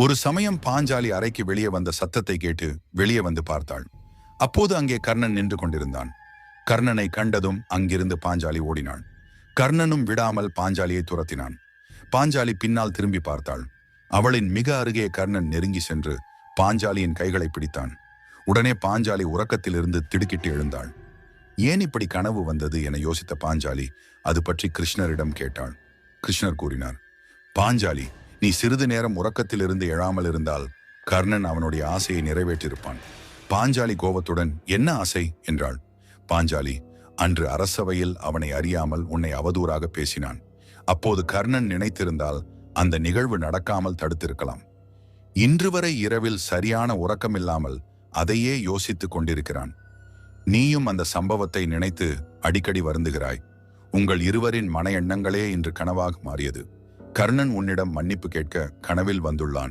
ஒரு சமயம் பாஞ்சாலி அறைக்கு வெளியே வந்த சத்தத்தை கேட்டு வெளியே வந்து பார்த்தாள். அப்போது அங்கே கர்ணன் நின்று கொண்டிருந்தான். கர்ணனை கண்டதும் அங்கிருந்து பாஞ்சாலி ஓடினாள். கர்ணனும் விடாமல் பாஞ்சாலியை துரத்தினான். பாஞ்சாலி பின்னால் திரும்பி பார்த்தாள். அவளின் மிக அருகே கர்ணன் நெருங்கி சென்று பாஞ்சாலியின் கைகளை பிடித்தான். உடனே பாஞ்சாலி உறக்கத்திலிருந்து திடுக்கிட்டு எழுந்தாள். ஏன் இப்படி கனவு வந்தது என யோசித்த பாஞ்சாலி அது பற்றி கிருஷ்ணரிடம் கேட்டாள். கிருஷ்ணர் கூறினார், பாஞ்சாலி, நீ சிறிது நேரம் உறக்கத்திலிருந்து எழாமல் இருந்தால் கர்ணன் அவனுடைய ஆசையை நிறைவேற்றிருப்பான். பாஞ்சாலி கோபத்துடன், என்ன ஆசை என்றாள். பாஞ்சாலி, அன்று அரசவையில் அவனை அறியாமல் உன்னை அவதூறாக பேசினான். அப்போது கர்ணன் நினைத்திருந்தால் அந்த நிகழ்வு நடக்காமல் தடுத்திருக்கலாம். இன்று வரை இரவில் சரியான உறக்கமில்லாமல் அதையே யோசித்துக் கொண்டிருக்கிறான். நீயும் அந்த சம்பவத்தை நினைத்து அடிக்கடி வருந்துகிறாய். உங்கள் இருவரின் மன எண்ணங்களே இன்று கனவாக மாறியது. கர்ணன் உன்னிடம் மன்னிப்பு கேட்க கனவில் வந்துள்ளான்.